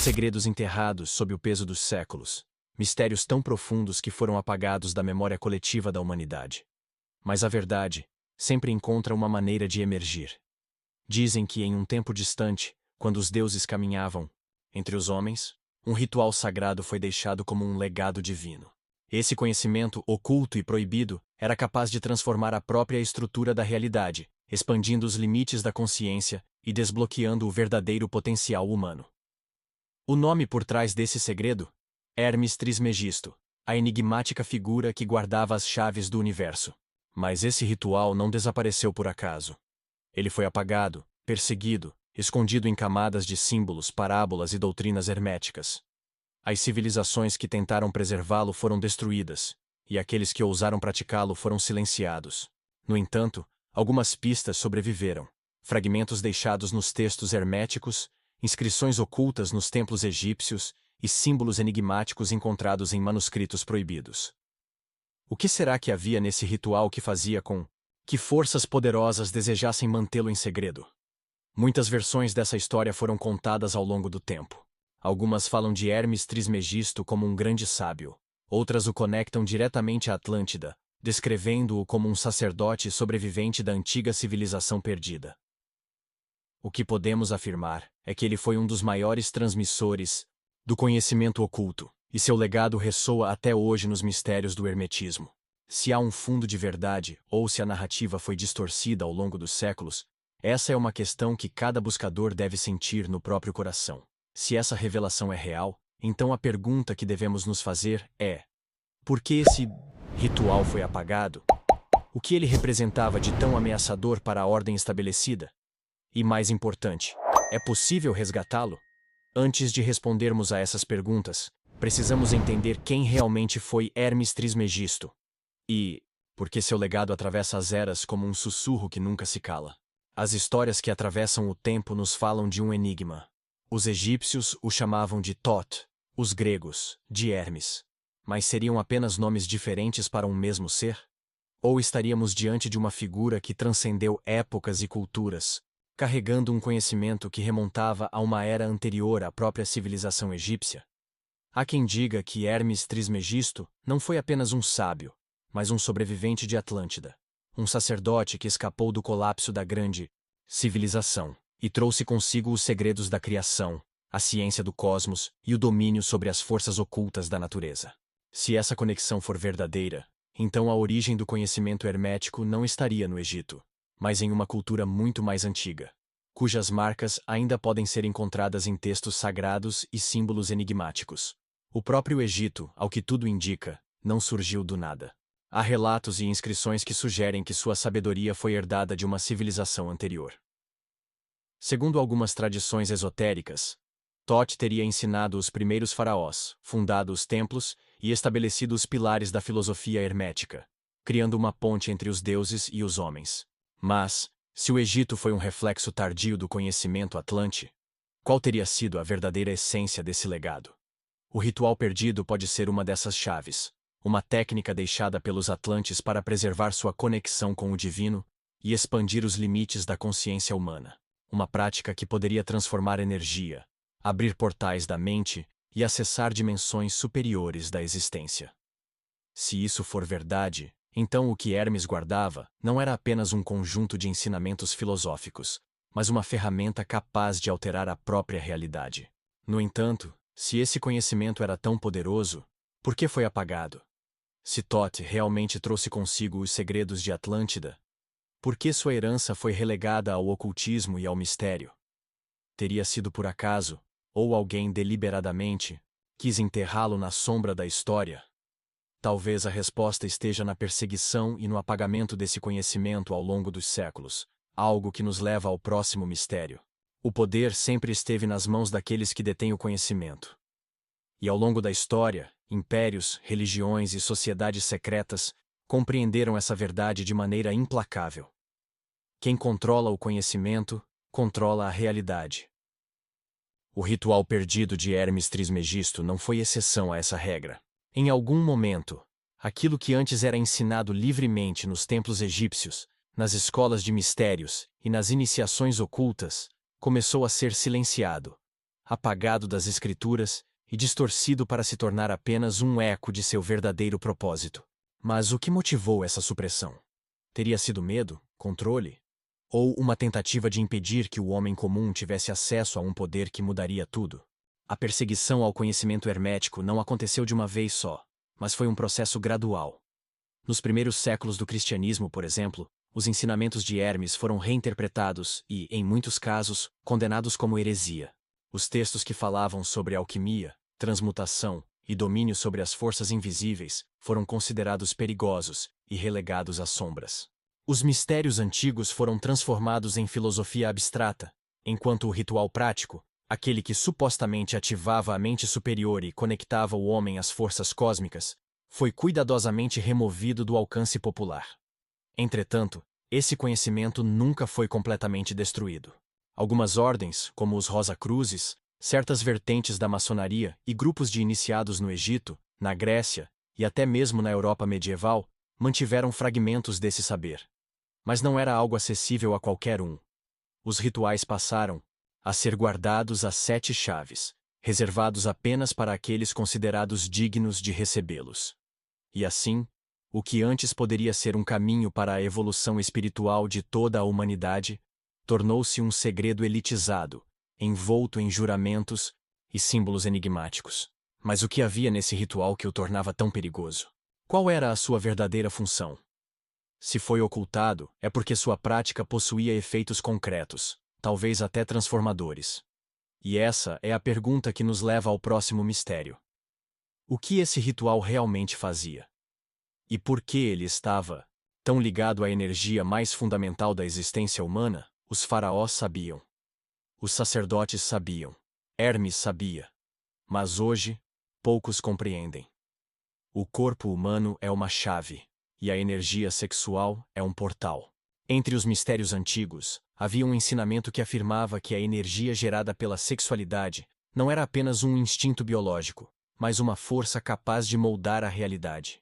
Segredos enterrados sob o peso dos séculos. Mistérios tão profundos que foram apagados da memória coletiva da humanidade. Mas a verdade sempre encontra uma maneira de emergir. Dizem que em um tempo distante, quando os deuses caminhavam entre os homens, um ritual sagrado foi deixado como um legado divino. Esse conhecimento oculto e proibido era capaz de transformar a própria estrutura da realidade, expandindo os limites da consciência e desbloqueando o verdadeiro potencial humano. O nome por trás desse segredo? Hermes Trismegisto, a enigmática figura que guardava as chaves do universo. Mas esse ritual não desapareceu por acaso. Ele foi apagado, perseguido, escondido em camadas de símbolos, parábolas e doutrinas herméticas. As civilizações que tentaram preservá-lo foram destruídas, e aqueles que ousaram praticá-lo foram silenciados. No entanto, algumas pistas sobreviveram. Fragmentos deixados nos textos herméticos, inscrições ocultas nos templos egípcios e símbolos enigmáticos encontrados em manuscritos proibidos. O que será que havia nesse ritual que fazia com que forças poderosas desejassem mantê-lo em segredo? Muitas versões dessa história foram contadas ao longo do tempo. Algumas falam de Hermes Trismegisto como um grande sábio. Outras o conectam diretamente à Atlântida, descrevendo-o como um sacerdote sobrevivente da antiga civilização perdida. O que podemos afirmar é que ele foi um dos maiores transmissores do conhecimento oculto, e seu legado ressoa até hoje nos mistérios do hermetismo. Se há um fundo de verdade, ou se a narrativa foi distorcida ao longo dos séculos, essa é uma questão que cada buscador deve sentir no próprio coração. Se essa revelação é real, então a pergunta que devemos nos fazer é: por que esse ritual foi apagado? O que ele representava de tão ameaçador para a ordem estabelecida? E mais importante, é possível resgatá-lo? Antes de respondermos a essas perguntas, precisamos entender quem realmente foi Hermes Trismegisto. E por que seu legado atravessa as eras como um sussurro que nunca se cala. As histórias que atravessam o tempo nos falam de um enigma. Os egípcios o chamavam de Thoth, os gregos, de Hermes. Mas seriam apenas nomes diferentes para um mesmo ser? Ou estaríamos diante de uma figura que transcendeu épocas e culturas, carregando um conhecimento que remontava a uma era anterior à própria civilização egípcia? Há quem diga que Hermes Trismegisto não foi apenas um sábio, mas um sobrevivente de Atlântida, um sacerdote que escapou do colapso da grande civilização e trouxe consigo os segredos da criação, a ciência do cosmos e o domínio sobre as forças ocultas da natureza. Se essa conexão for verdadeira, então a origem do conhecimento hermético não estaria no Egito, mas em uma cultura muito mais antiga, cujas marcas ainda podem ser encontradas em textos sagrados e símbolos enigmáticos. O próprio Egito, ao que tudo indica, não surgiu do nada. Há relatos e inscrições que sugerem que sua sabedoria foi herdada de uma civilização anterior. Segundo algumas tradições esotéricas, Thoth teria ensinado os primeiros faraós, fundado os templos e estabelecido os pilares da filosofia hermética, criando uma ponte entre os deuses e os homens. Mas, se o Egito foi um reflexo tardio do conhecimento atlante, qual teria sido a verdadeira essência desse legado? O ritual perdido pode ser uma dessas chaves, uma técnica deixada pelos atlantes para preservar sua conexão com o divino e expandir os limites da consciência humana. Uma prática que poderia transformar energia, abrir portais da mente e acessar dimensões superiores da existência. Se isso for verdade, então o que Hermes guardava não era apenas um conjunto de ensinamentos filosóficos, mas uma ferramenta capaz de alterar a própria realidade. No entanto, se esse conhecimento era tão poderoso, por que foi apagado? Se Thoth realmente trouxe consigo os segredos de Atlântida, por que sua herança foi relegada ao ocultismo e ao mistério? Teria sido por acaso, ou alguém deliberadamente quis enterrá-lo na sombra da história? Talvez a resposta esteja na perseguição e no apagamento desse conhecimento ao longo dos séculos, algo que nos leva ao próximo mistério. O poder sempre esteve nas mãos daqueles que detêm o conhecimento. E ao longo da história, impérios, religiões e sociedades secretas compreenderam essa verdade de maneira implacável. Quem controla o conhecimento, controla a realidade. O ritual perdido de Hermes Trismegisto não foi exceção a essa regra. Em algum momento, aquilo que antes era ensinado livremente nos templos egípcios, nas escolas de mistérios e nas iniciações ocultas, começou a ser silenciado, apagado das escrituras e distorcido para se tornar apenas um eco de seu verdadeiro propósito. Mas o que motivou essa supressão? Teria sido medo, controle? Ou uma tentativa de impedir que o homem comum tivesse acesso a um poder que mudaria tudo? A perseguição ao conhecimento hermético não aconteceu de uma vez só, mas foi um processo gradual. Nos primeiros séculos do cristianismo, por exemplo, os ensinamentos de Hermes foram reinterpretados e, em muitos casos, condenados como heresia. Os textos que falavam sobre alquimia, transmutação e domínio sobre as forças invisíveis foram considerados perigosos e relegados às sombras. Os mistérios antigos foram transformados em filosofia abstrata, enquanto o ritual prático, aquele que supostamente ativava a mente superior e conectava o homem às forças cósmicas, foi cuidadosamente removido do alcance popular. Entretanto, esse conhecimento nunca foi completamente destruído. Algumas ordens, como os Rosa-Cruzes, certas vertentes da maçonaria e grupos de iniciados no Egito, na Grécia e até mesmo na Europa medieval, mantiveram fragmentos desse saber. Mas não era algo acessível a qualquer um. Os rituais passaram a ser guardados às 7 chaves, reservados apenas para aqueles considerados dignos de recebê-los. E assim, o que antes poderia ser um caminho para a evolução espiritual de toda a humanidade, tornou-se um segredo elitizado, envolto em juramentos e símbolos enigmáticos. Mas o que havia nesse ritual que o tornava tão perigoso? Qual era a sua verdadeira função? Se foi ocultado, é porque sua prática possuía efeitos concretos, talvez até transformadores. E essa é a pergunta que nos leva ao próximo mistério. O que esse ritual realmente fazia? E por que ele estava tão ligado à energia mais fundamental da existência humana? Os faraós sabiam. Os sacerdotes sabiam. Hermes sabia. Mas hoje, poucos compreendem. O corpo humano é uma chave, e a energia sexual é um portal. Entre os mistérios antigos, havia um ensinamento que afirmava que a energia gerada pela sexualidade não era apenas um instinto biológico, mas uma força capaz de moldar a realidade.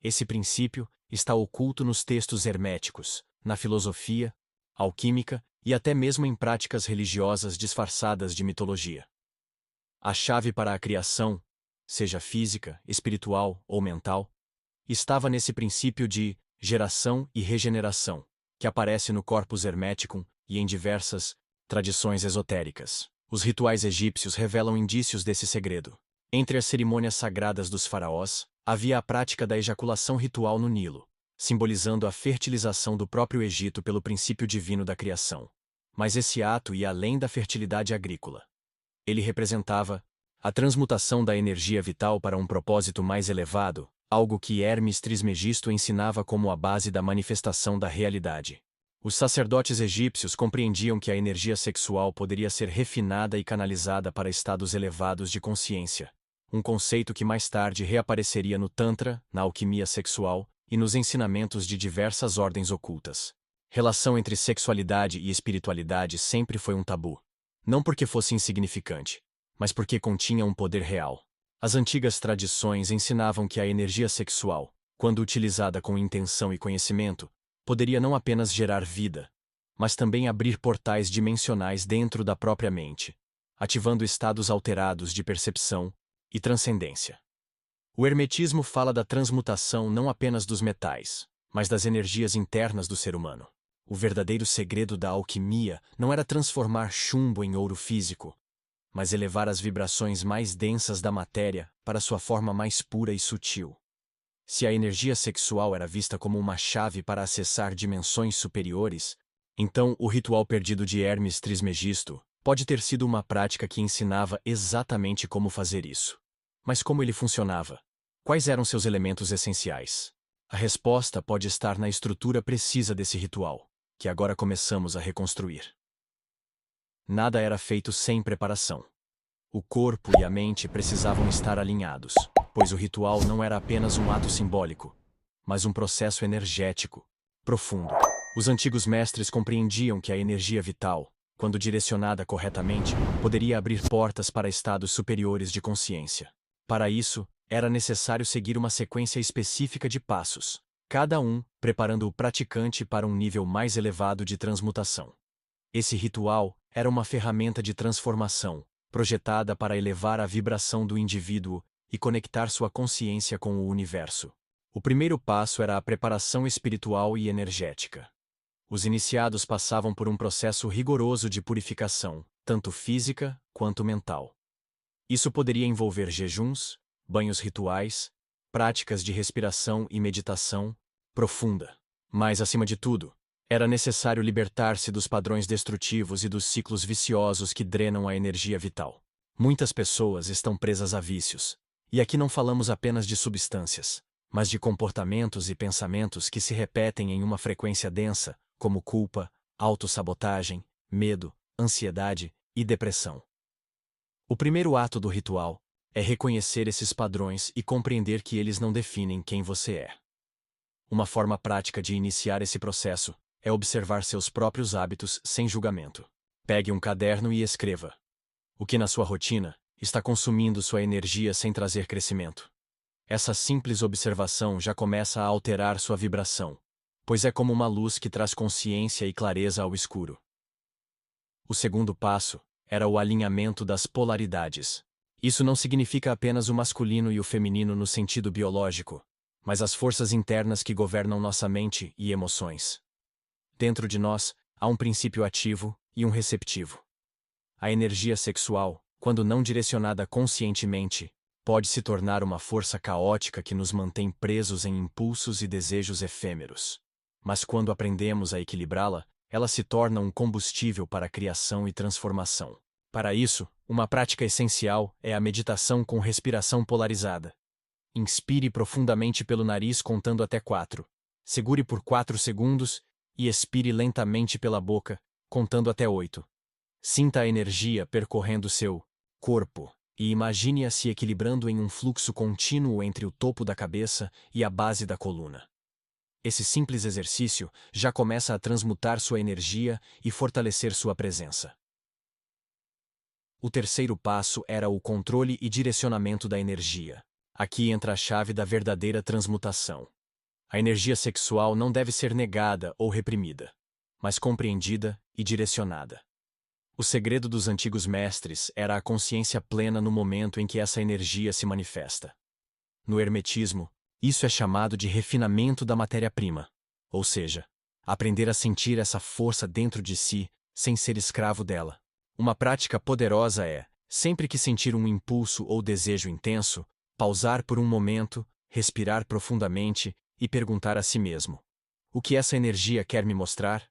Esse princípio está oculto nos textos herméticos, na filosofia, alquímica e até mesmo em práticas religiosas disfarçadas de mitologia. A chave para a criação, seja física, espiritual ou mental, estava nesse princípio de geração e regeneração, que aparece no Corpus Hermeticum e em diversas tradições esotéricas. Os rituais egípcios revelam indícios desse segredo. Entre as cerimônias sagradas dos faraós, havia a prática da ejaculação ritual no Nilo, simbolizando a fertilização do próprio Egito pelo princípio divino da criação. Mas esse ato ia além da fertilidade agrícola. Ele representava a transmutação da energia vital para um propósito mais elevado, algo que Hermes Trismegisto ensinava como a base da manifestação da realidade. Os sacerdotes egípcios compreendiam que a energia sexual poderia ser refinada e canalizada para estados elevados de consciência, um conceito que mais tarde reapareceria no Tantra, na alquimia sexual e nos ensinamentos de diversas ordens ocultas. Relação entre sexualidade e espiritualidade sempre foi um tabu. Não porque fosse insignificante, mas porque continha um poder real. As antigas tradições ensinavam que a energia sexual, quando utilizada com intenção e conhecimento, poderia não apenas gerar vida, mas também abrir portais dimensionais dentro da própria mente, ativando estados alterados de percepção e transcendência. O hermetismo fala da transmutação não apenas dos metais, mas das energias internas do ser humano. O verdadeiro segredo da alquimia não era transformar chumbo em ouro físico, mas elevar as vibrações mais densas da matéria para sua forma mais pura e sutil. Se a energia sexual era vista como uma chave para acessar dimensões superiores, então o ritual perdido de Hermes Trismegisto pode ter sido uma prática que ensinava exatamente como fazer isso. Mas como ele funcionava? Quais eram seus elementos essenciais? A resposta pode estar na estrutura precisa desse ritual, que agora começamos a reconstruir. Nada era feito sem preparação. O corpo e a mente precisavam estar alinhados, pois o ritual não era apenas um ato simbólico, mas um processo energético, profundo. Os antigos mestres compreendiam que a energia vital, quando direcionada corretamente, poderia abrir portas para estados superiores de consciência. Para isso, era necessário seguir uma sequência específica de passos, cada um preparando o praticante para um nível mais elevado de transmutação. Esse ritual era uma ferramenta de transformação, projetada para elevar a vibração do indivíduo e conectar sua consciência com o universo. O primeiro passo era a preparação espiritual e energética. Os iniciados passavam por um processo rigoroso de purificação, tanto física quanto mental. Isso poderia envolver jejuns, banhos rituais, práticas de respiração e meditação profunda. Mas, acima de tudo, era necessário libertar-se dos padrões destrutivos e dos ciclos viciosos que drenam a energia vital. Muitas pessoas estão presas a vícios. E aqui não falamos apenas de substâncias, mas de comportamentos e pensamentos que se repetem em uma frequência densa, como culpa, autossabotagem, medo, ansiedade e depressão. O primeiro ato do ritual é reconhecer esses padrões e compreender que eles não definem quem você é. Uma forma prática de iniciar esse processo é observar seus próprios hábitos sem julgamento. Pegue um caderno e escreva: o que na sua rotina está consumindo sua energia sem trazer crescimento? Essa simples observação já começa a alterar sua vibração, pois é como uma luz que traz consciência e clareza ao escuro. O segundo passo era o alinhamento das polaridades. Isso não significa apenas o masculino e o feminino no sentido biológico, mas as forças internas que governam nossa mente e emoções. Dentro de nós, há um princípio ativo e um receptivo. A energia sexual, quando não direcionada conscientemente, pode se tornar uma força caótica que nos mantém presos em impulsos e desejos efêmeros. Mas quando aprendemos a equilibrá-la, ela se torna um combustível para a criação e transformação. Para isso, uma prática essencial é a meditação com respiração polarizada. Inspire profundamente pelo nariz contando até 4. Segure por 4 segundos e expire lentamente pela boca, contando até 8. Sinta a energia percorrendo seu corpo e imagine-a se equilibrando em um fluxo contínuo entre o topo da cabeça e a base da coluna. Esse simples exercício já começa a transmutar sua energia e fortalecer sua presença. O terceiro passo era o controle e direcionamento da energia. Aqui entra a chave da verdadeira transmutação. A energia sexual não deve ser negada ou reprimida, mas compreendida e direcionada. O segredo dos antigos mestres era a consciência plena no momento em que essa energia se manifesta. No hermetismo, isso é chamado de refinamento da matéria-prima, ou seja, aprender a sentir essa força dentro de si sem ser escravo dela. Uma prática poderosa é, sempre que sentir um impulso ou desejo intenso, pausar por um momento, respirar profundamente e perguntar a si mesmo: o que essa energia quer me mostrar?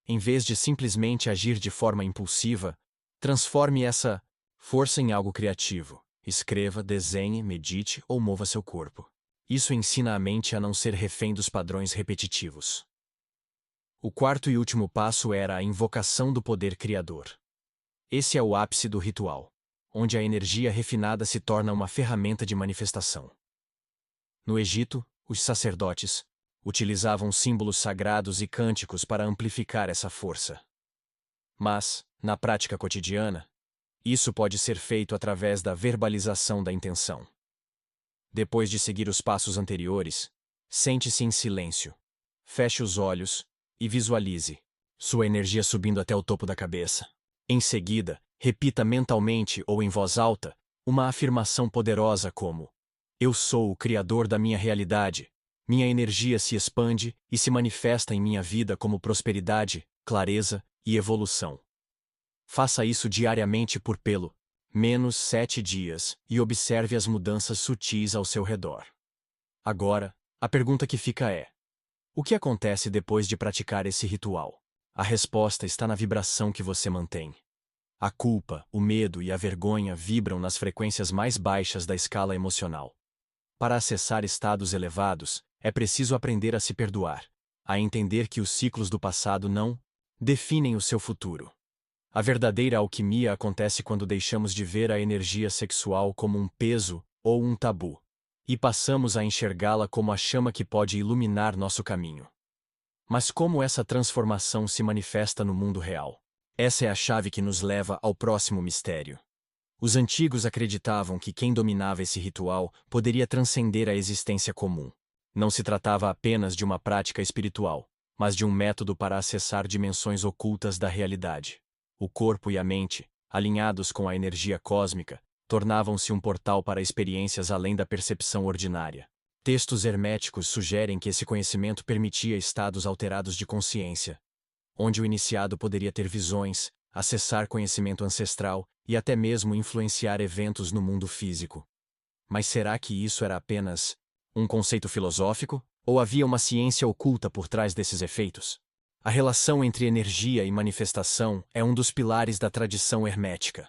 Em vez de simplesmente agir de forma impulsiva, transforme essa força em algo criativo. Escreva, desenhe, medite ou mova seu corpo. Isso ensina a mente a não ser refém dos padrões repetitivos. O quarto e último passo era a invocação do poder criador. Esse é o ápice do ritual, onde a energia refinada se torna uma ferramenta de manifestação. No Egito, os sacerdotes utilizavam símbolos sagrados e cânticos para amplificar essa força. Mas, na prática cotidiana, isso pode ser feito através da verbalização da intenção. Depois de seguir os passos anteriores, sente-se em silêncio, feche os olhos e visualize sua energia subindo até o topo da cabeça. Em seguida, repita mentalmente ou em voz alta uma afirmação poderosa como: eu sou o criador da minha realidade. Minha energia se expande e se manifesta em minha vida como prosperidade, clareza e evolução. Faça isso diariamente por pelo menos 7 dias e observe as mudanças sutis ao seu redor. Agora, a pergunta que fica é: o que acontece depois de praticar esse ritual? A resposta está na vibração que você mantém. A culpa, o medo e a vergonha vibram nas frequências mais baixas da escala emocional. Para acessar estados elevados, é preciso aprender a se perdoar, a entender que os ciclos do passado não definem o seu futuro. A verdadeira alquimia acontece quando deixamos de ver a energia sexual como um peso ou um tabu, e passamos a enxergá-la como a chama que pode iluminar nosso caminho. Mas como essa transformação se manifesta no mundo real? Essa é a chave que nos leva ao próximo mistério. Os antigos acreditavam que quem dominava esse ritual poderia transcender a existência comum. Não se tratava apenas de uma prática espiritual, mas de um método para acessar dimensões ocultas da realidade. O corpo e a mente, alinhados com a energia cósmica, tornavam-se um portal para experiências além da percepção ordinária. Textos herméticos sugerem que esse conhecimento permitia estados alterados de consciência, onde o iniciado poderia ter visões, acessar conhecimento ancestral e até mesmo influenciar eventos no mundo físico. Mas será que isso era apenas um conceito filosófico, ou havia uma ciência oculta por trás desses efeitos? A relação entre energia e manifestação é um dos pilares da tradição hermética.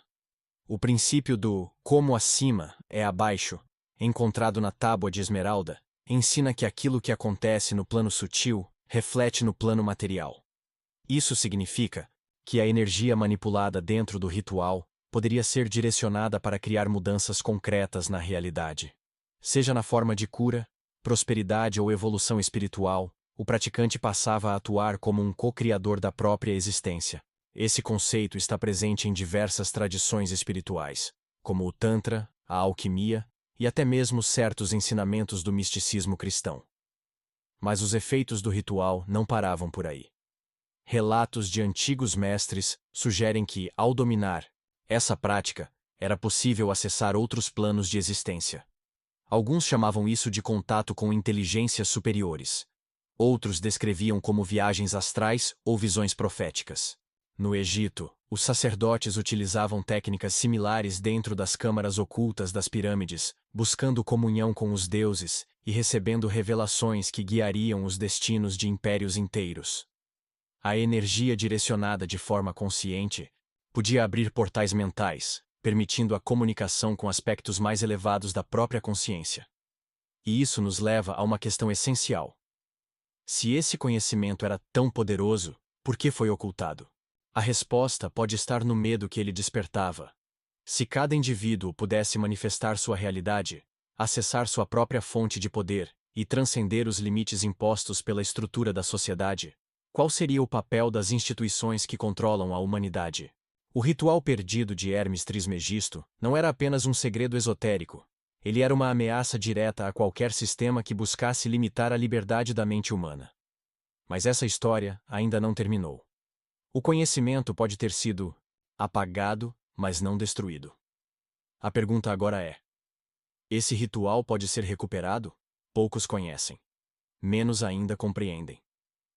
O princípio do como acima é abaixo, encontrado na Tábua de Esmeralda, ensina que aquilo que acontece no plano sutil reflete no plano material. Isso significa que a energia manipulada dentro do ritual poderia ser direcionada para criar mudanças concretas na realidade. Seja na forma de cura, prosperidade ou evolução espiritual, o praticante passava a atuar como um co-criador da própria existência. Esse conceito está presente em diversas tradições espirituais, como o Tantra, a alquimia e até mesmo certos ensinamentos do misticismo cristão. Mas os efeitos do ritual não paravam por aí. Relatos de antigos mestres sugerem que, ao dominar essa prática, era possível acessar outros planos de existência. Alguns chamavam isso de contato com inteligências superiores. Outros descreviam como viagens astrais ou visões proféticas. No Egito, os sacerdotes utilizavam técnicas similares dentro das câmaras ocultas das pirâmides, buscando comunhão com os deuses e recebendo revelações que guiariam os destinos de impérios inteiros. A energia direcionada de forma consciente podia abrir portais mentais, permitindo a comunicação com aspectos mais elevados da própria consciência. E isso nos leva a uma questão essencial. Se esse conhecimento era tão poderoso, por que foi ocultado? A resposta pode estar no medo que ele despertava. Se cada indivíduo pudesse manifestar sua realidade, acessar sua própria fonte de poder e transcender os limites impostos pela estrutura da sociedade, qual seria o papel das instituições que controlam a humanidade? O ritual perdido de Hermes Trismegisto não era apenas um segredo esotérico. Ele era uma ameaça direta a qualquer sistema que buscasse limitar a liberdade da mente humana. Mas essa história ainda não terminou. O conhecimento pode ter sido apagado, mas não destruído. A pergunta agora é: esse ritual pode ser recuperado? Poucos conhecem. Menos ainda compreendem.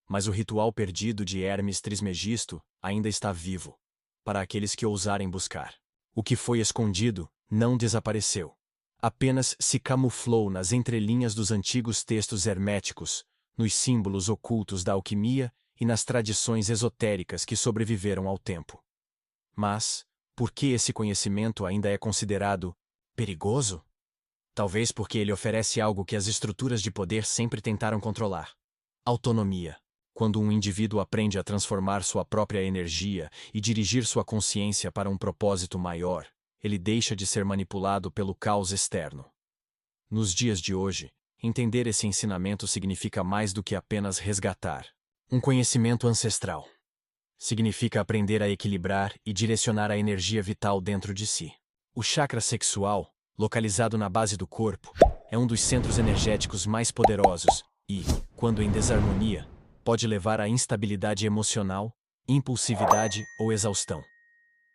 Mas o ritual perdido de Hermes Trismegisto ainda está vivo, para aqueles que ousarem buscar. O que foi escondido não desapareceu. Apenas se camuflou nas entrelinhas dos antigos textos herméticos, nos símbolos ocultos da alquimia e nas tradições esotéricas que sobreviveram ao tempo. Mas, por que esse conhecimento ainda é considerado perigoso? Talvez porque ele oferece algo que as estruturas de poder sempre tentaram controlar: autonomia. Quando um indivíduo aprende a transformar sua própria energia e dirigir sua consciência para um propósito maior, ele deixa de ser manipulado pelo caos externo. Nos dias de hoje, entender esse ensinamento significa mais do que apenas resgatar um conhecimento ancestral. Significa aprender a equilibrar e direcionar a energia vital dentro de si. O chakra sexual, localizado na base do corpo, é um dos centros energéticos mais poderosos e, quando em desarmonia, pode levar à instabilidade emocional, impulsividade ou exaustão.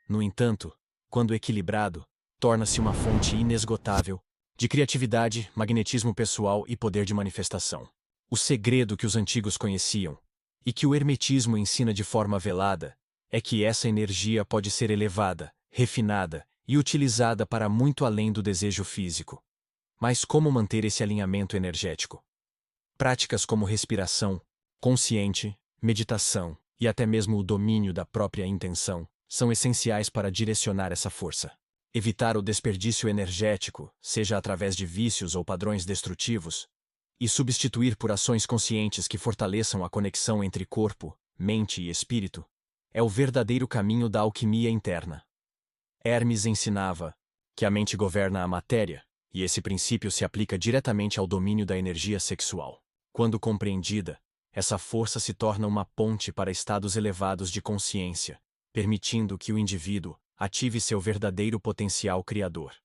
No entanto, quando equilibrado, torna-se uma fonte inesgotável de criatividade, magnetismo pessoal e poder de manifestação. O segredo que os antigos conheciam, e que o hermetismo ensina de forma velada, é que essa energia pode ser elevada, refinada e utilizada para muito além do desejo físico. Mas como manter esse alinhamento energético? Práticas como respiração consciente, meditação e até mesmo o domínio da própria intenção são essenciais para direcionar essa força. Evitar o desperdício energético, seja através de vícios ou padrões destrutivos, e substituir por ações conscientes que fortaleçam a conexão entre corpo, mente e espírito, é o verdadeiro caminho da alquimia interna. Hermes ensinava que a mente governa a matéria, e esse princípio se aplica diretamente ao domínio da energia sexual. Quando compreendida, essa força se torna uma ponte para estados elevados de consciência, permitindo que o indivíduo ative seu verdadeiro potencial criador.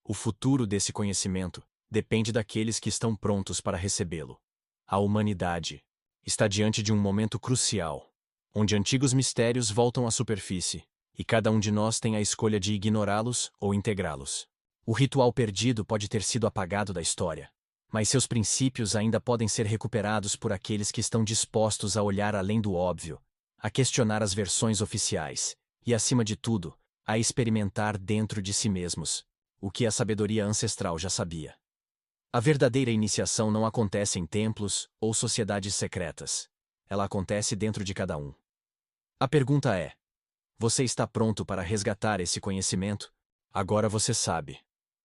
O futuro desse conhecimento depende daqueles que estão prontos para recebê-lo. A humanidade está diante de um momento crucial, onde antigos mistérios voltam à superfície e cada um de nós tem a escolha de ignorá-los ou integrá-los. O ritual perdido pode ter sido apagado da história, mas seus princípios ainda podem ser recuperados por aqueles que estão dispostos a olhar além do óbvio, a questionar as versões oficiais e, acima de tudo, a experimentar dentro de si mesmos o que a sabedoria ancestral já sabia. A verdadeira iniciação não acontece em templos ou sociedades secretas. Ela acontece dentro de cada um. A pergunta é: você está pronto para resgatar esse conhecimento? Agora você sabe.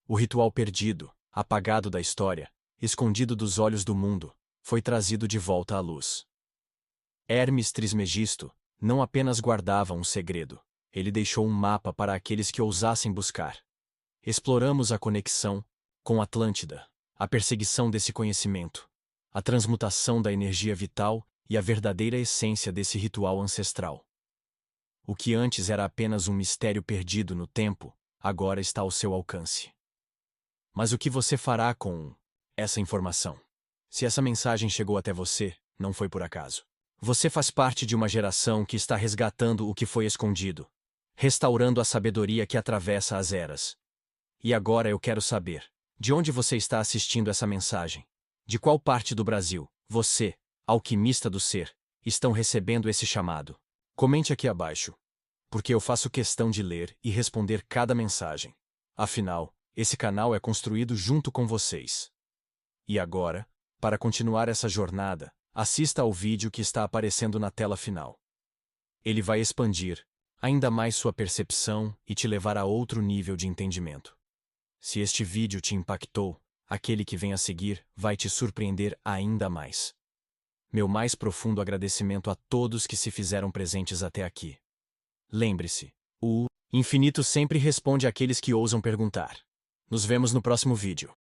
O ritual perdido, apagado da história, escondido dos olhos do mundo, foi trazido de volta à luz. Hermes Trismegisto não apenas guardava um segredo, ele deixou um mapa para aqueles que ousassem buscar. Exploramos a conexão com Atlântida, a perseguição desse conhecimento, a transmutação da energia vital e a verdadeira essência desse ritual ancestral. O que antes era apenas um mistério perdido no tempo, agora está ao seu alcance. Mas o que você fará com essa informação? Se essa mensagem chegou até você, não foi por acaso. Você faz parte de uma geração que está resgatando o que foi escondido, restaurando a sabedoria que atravessa as eras. E agora eu quero saber, de onde você está assistindo essa mensagem? De qual parte do Brasil, você, alquimista do ser, estão recebendo esse chamado? Comente aqui abaixo, porque eu faço questão de ler e responder cada mensagem. Afinal, esse canal é construído junto com vocês. E agora, para continuar essa jornada, assista ao vídeo que está aparecendo na tela final. Ele vai expandir ainda mais sua percepção e te levar a outro nível de entendimento. Se este vídeo te impactou, aquele que vem a seguir vai te surpreender ainda mais. Meu mais profundo agradecimento a todos que se fizeram presentes até aqui. Lembre-se, o infinito sempre responde àqueles que ousam perguntar. Nos vemos no próximo vídeo.